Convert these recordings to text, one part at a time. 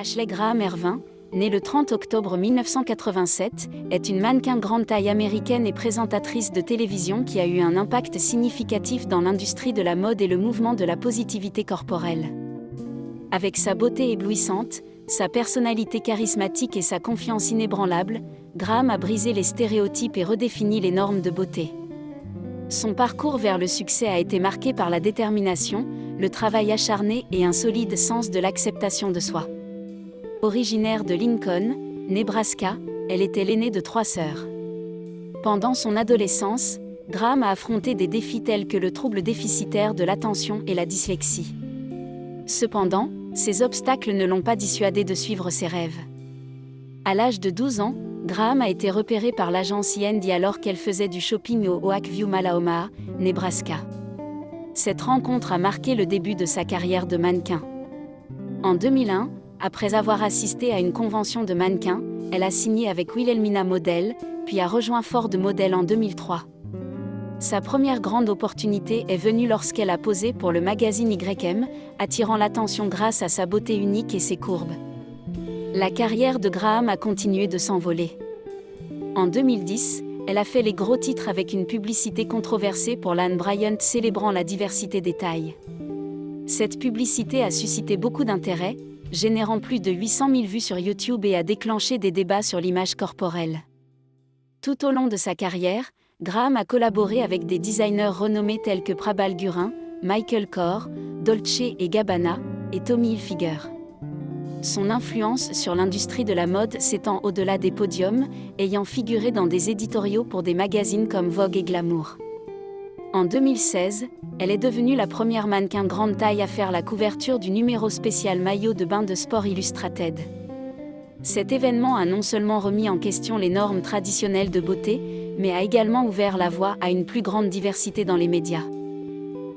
Ashley Graham Ervin, née le 30 octobre 1987, est une mannequin grande taille américaine et présentatrice de télévision qui a eu un impact significatif dans l'industrie de la mode et le mouvement de la positivité corporelle. Avec sa beauté éblouissante, sa personnalité charismatique et sa confiance inébranlable, Graham a brisé les stéréotypes et redéfini les normes de beauté. Son parcours vers le succès a été marqué par la détermination, le travail acharné et un solide sens de l'acceptation de soi. Originaire de Lincoln, Nebraska, elle était l'aînée de 3 sœurs. Pendant son adolescence, Graham a affronté des défis tels que le trouble déficitaire de l'attention et la dyslexie. Cependant, ces obstacles ne l'ont pas dissuadée de suivre ses rêves. À l'âge de 12 ans, Graham a été repérée par l'agence E&E alors qu'elle faisait du shopping au Oakview Mall à Omaha, Nebraska. Cette rencontre a marqué le début de sa carrière de mannequin. En 2001, après avoir assisté à une convention de mannequins, elle a signé avec Wilhelmina Model, puis a rejoint Ford Model en 2003. Sa première grande opportunité est venue lorsqu'elle a posé pour le magazine YM, attirant l'attention grâce à sa beauté unique et ses courbes. La carrière de Graham a continué de s'envoler. En 2010, elle a fait les gros titres avec une publicité controversée pour Lane Bryant célébrant la diversité des tailles. Cette publicité a suscité beaucoup d'intérêt, générant plus de 800 000 vues sur YouTube et a déclenché des débats sur l'image corporelle. Tout au long de sa carrière, Graham a collaboré avec des designers renommés tels que Prabal Gurun, Michael Kors, Dolce & Gabbana et Tommy Hilfiger. Son influence sur l'industrie de la mode s'étend au-delà des podiums, ayant figuré dans des éditoriaux pour des magazines comme Vogue et Glamour. En 2016, elle est devenue la première mannequin grande taille à faire la couverture du numéro spécial maillot de bain de Sport Illustrated. Cet événement a non seulement remis en question les normes traditionnelles de beauté, mais a également ouvert la voie à une plus grande diversité dans les médias.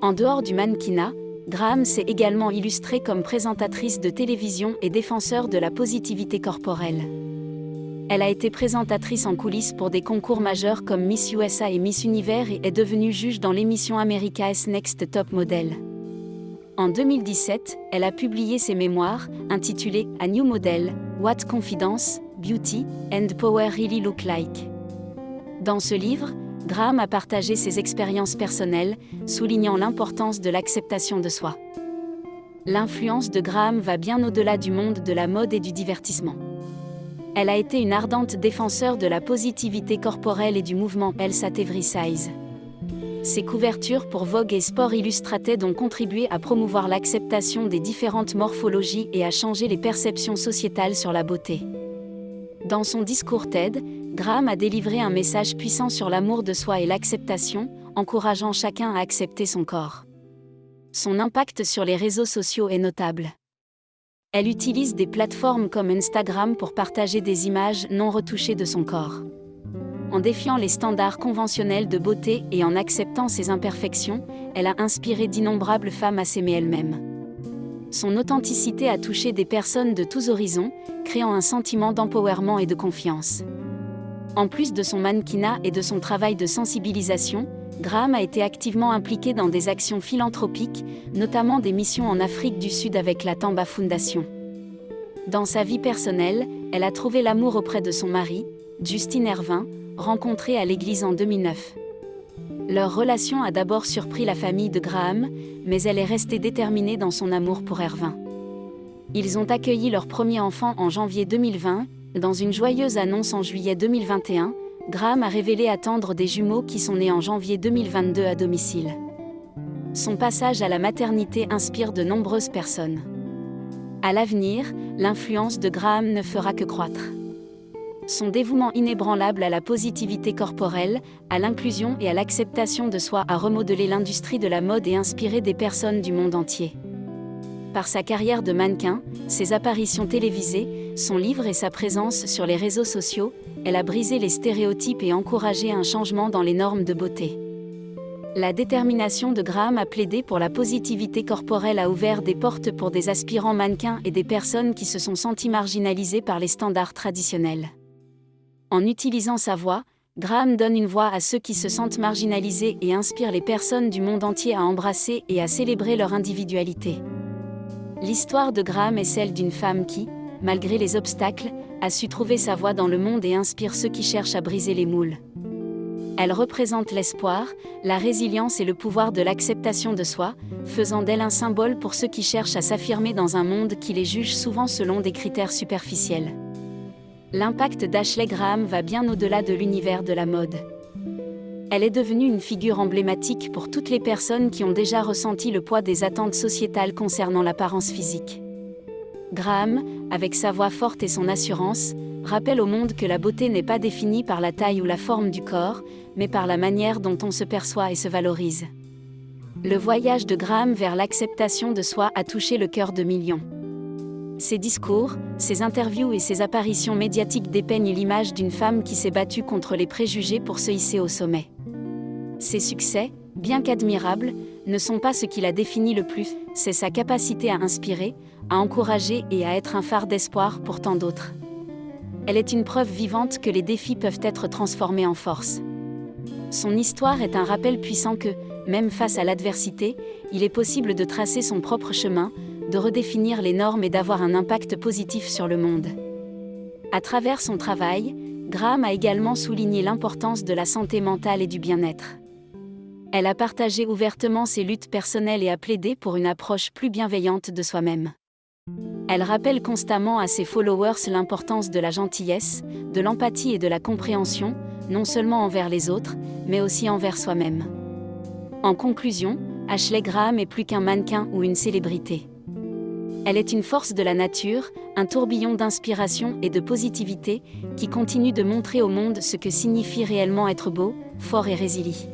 En dehors du mannequinat, Graham s'est également illustrée comme présentatrice de télévision et défenseur de la positivité corporelle. Elle a été présentatrice en coulisses pour des concours majeurs comme Miss USA et Miss Univers et est devenue juge dans l'émission America's Next Top Model. En 2017, elle a publié ses mémoires, intitulés A New Model, What Confidence, Beauty, and Power Really Look Like. Dans ce livre, Graham a partagé ses expériences personnelles, soulignant l'importance de l'acceptation de soi. L'influence de Graham va bien au-delà du monde de la mode et du divertissement. Elle a été une ardente défenseur de la positivité corporelle et du mouvement Health at Every Size. Ses couvertures pour Vogue et Sport Illustrated ont contribué à promouvoir l'acceptation des différentes morphologies et à changer les perceptions sociétales sur la beauté. Dans son discours TED, Graham a délivré un message puissant sur l'amour de soi et l'acceptation, encourageant chacun à accepter son corps. Son impact sur les réseaux sociaux est notable. Elle utilise des plateformes comme Instagram pour partager des images non retouchées de son corps. En défiant les standards conventionnels de beauté et en acceptant ses imperfections, elle a inspiré d'innombrables femmes à s'aimer elles-mêmes. Son authenticité a touché des personnes de tous horizons, créant un sentiment d'empowerment et de confiance. En plus de son mannequinat et de son travail de sensibilisation, Graham a été activement impliquée dans des actions philanthropiques, notamment des missions en Afrique du Sud avec la Tamba Foundation. Dans sa vie personnelle, elle a trouvé l'amour auprès de son mari, Justin Ervin, rencontré à l'église en 2009. Leur relation a d'abord surpris la famille de Graham, mais elle est restée déterminée dans son amour pour Ervin. Ils ont accueilli leur premier enfant en janvier 2020. Dans une joyeuse annonce en juillet 2021, Graham a révélé attendre des jumeaux qui sont nés en janvier 2022 à domicile. Son passage à la maternité inspire de nombreuses personnes. À l'avenir, l'influence de Graham ne fera que croître. Son dévouement inébranlable à la positivité corporelle, à l'inclusion et à l'acceptation de soi a remodelé l'industrie de la mode et inspiré des personnes du monde entier. Par sa carrière de mannequin, ses apparitions télévisées, son livre et sa présence sur les réseaux sociaux, elle a brisé les stéréotypes et encouragé un changement dans les normes de beauté. La détermination de Graham à plaider pour la positivité corporelle a ouvert des portes pour des aspirants mannequins et des personnes qui se sont senties marginalisées par les standards traditionnels. En utilisant sa voix, Graham donne une voix à ceux qui se sentent marginalisés et inspire les personnes du monde entier à embrasser et à célébrer leur individualité. L'histoire de Graham est celle d'une femme qui, malgré les obstacles, a su trouver sa voie dans le monde et inspire ceux qui cherchent à briser les moules. Elle représente l'espoir, la résilience et le pouvoir de l'acceptation de soi, faisant d'elle un symbole pour ceux qui cherchent à s'affirmer dans un monde qui les juge souvent selon des critères superficiels. L'impact d'Ashley Graham va bien au-delà de l'univers de la mode. Elle est devenue une figure emblématique pour toutes les personnes qui ont déjà ressenti le poids des attentes sociétales concernant l'apparence physique. Graham, avec sa voix forte et son assurance, rappelle au monde que la beauté n'est pas définie par la taille ou la forme du corps, mais par la manière dont on se perçoit et se valorise. Le voyage de Graham vers l'acceptation de soi a touché le cœur de millions. Ses discours, ses interviews et ses apparitions médiatiques dépeignent l'image d'une femme qui s'est battue contre les préjugés pour se hisser au sommet. Ses succès, bien qu'admirables, ne sont pas ce qui la définit le plus, c'est sa capacité à inspirer, à encourager et à être un phare d'espoir pour tant d'autres. Elle est une preuve vivante que les défis peuvent être transformés en force. Son histoire est un rappel puissant que, même face à l'adversité, il est possible de tracer son propre chemin, de redéfinir les normes et d'avoir un impact positif sur le monde. À travers son travail, Graham a également souligné l'importance de la santé mentale et du bien-être. Elle a partagé ouvertement ses luttes personnelles et a plaidé pour une approche plus bienveillante de soi-même. Elle rappelle constamment à ses followers l'importance de la gentillesse, de l'empathie et de la compréhension, non seulement envers les autres, mais aussi envers soi-même. En conclusion, Ashley Graham est plus qu'un mannequin ou une célébrité. Elle est une force de la nature, un tourbillon d'inspiration et de positivité, qui continue de montrer au monde ce que signifie réellement être beau, fort et résilient.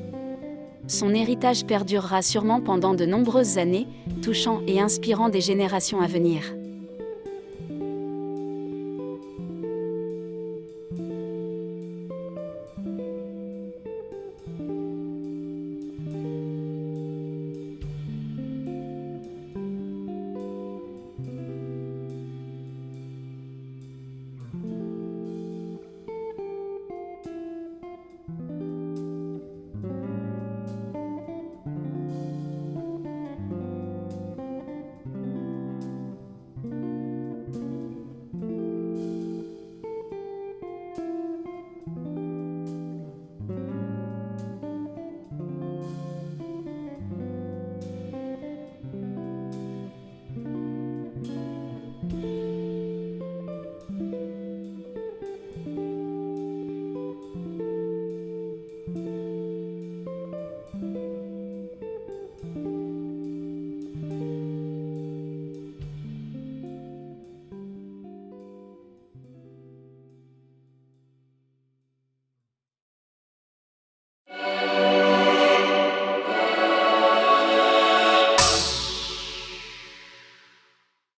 Son héritage perdurera sûrement pendant de nombreuses années, touchant et inspirant des générations à venir.